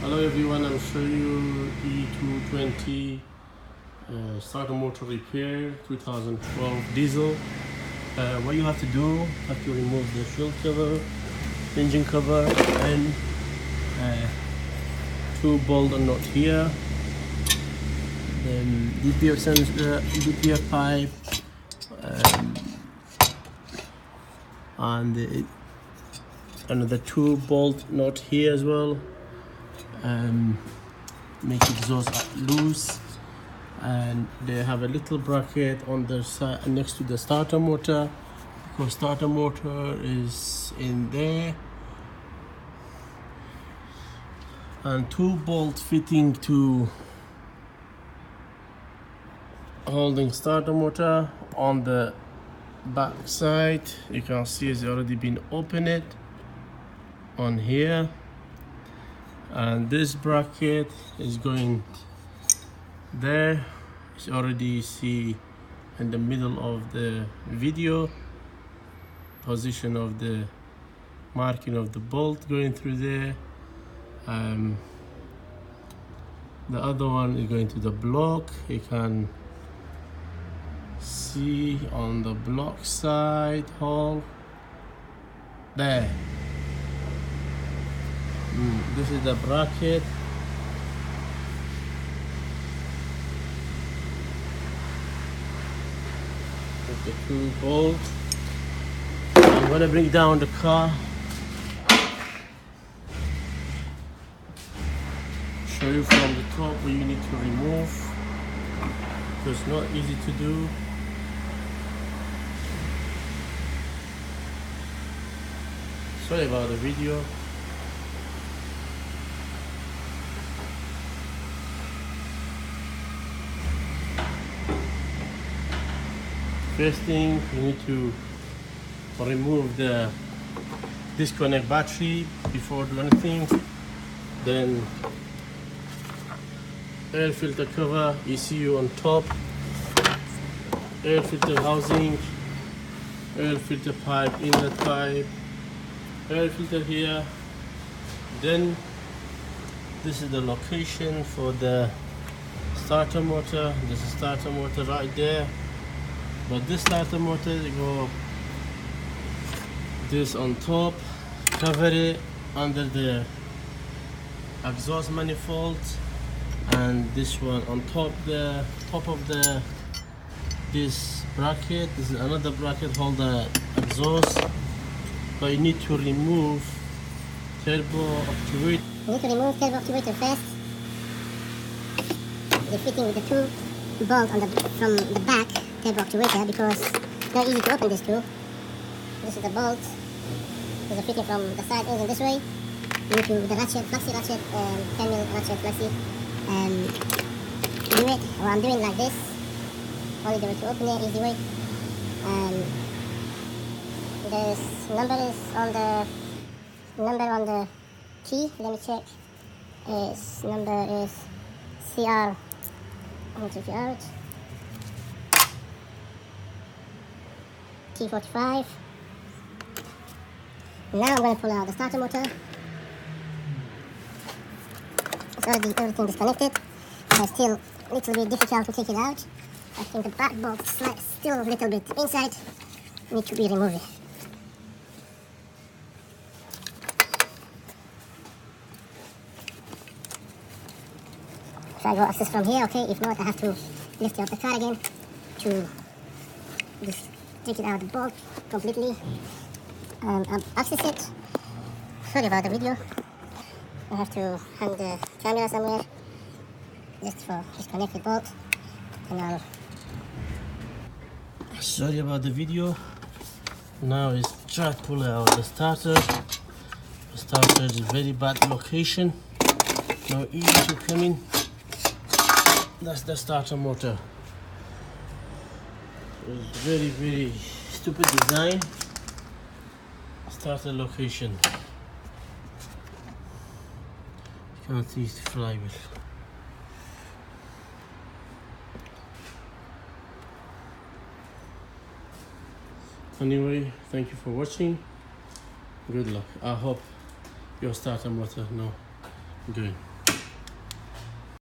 Hello everyone, I'm showing you E220 starter motor repair 2012 diesel. What you have to do, have to remove the shield cover, engine cover, and two bolt nut here, then DPF sensor, DPF pipe, and another two bolt nut here as well. Make exhaust loose, and they have a little bracket on the side next to the starter motor, because starter motor is in there, and two bolt fitting to holding starter motor on the back side. You can see it's already been opened on here, and this bracket is going there. It's already see in the middle of the video position of the marking of the bolt going through there. The other one is going to the block. You can see on the block side hole there. This is the bracket. With the two bolts. I'm gonna bring down the car. Show you from the top what you need to remove. It's not easy to do. Sorry about the video. First thing, you need to remove the disconnect battery before doing anything. Then air filter cover, ECU on top, air filter housing, air filter pipe, inlet pipe, air filter here. Then this is the location for the starter motor. This is starter motor right there. But this starter motor, you go this on top, cover it under the exhaust manifold, and this one on top, the top of the this bracket. This is another bracket hold the exhaust, but you need to remove turbo actuator. You need to remove turbo actuator first. They're fitting with the two bolts on from the back turbo actuator, because it's not easy to open this too. This is the bolt. There's a fitting from the side engine this way. You need to the ratchet, flexi ratchet, 10mm ratchet flexi. Do it, or I'm doing like this. Only the way to open it, easy way. This number is on the key. Let me check. Number is CR. I'm going to take it out. T45. Now I'm going to pull out the starter motor. It's already everything disconnected, but still a little bit difficult to take it out. I think the back bolt is still a little bit inside. Need to be removed. Try to go access from here, okay? If not, I have to lift up the car again to just take it out the bolt completely and access it. Sorry about the video. I have to hang the camera somewhere just for disconnect the bolt, and I'll... Sorry about the video. Now is try to pull out the starter. The starter is a very bad location. Not easy to come in. That's the starter motor. It's very stupid design. Starter location. You can't see the flywheel. Anyway, thank you for watching. Good luck. I hope your starter motor now good.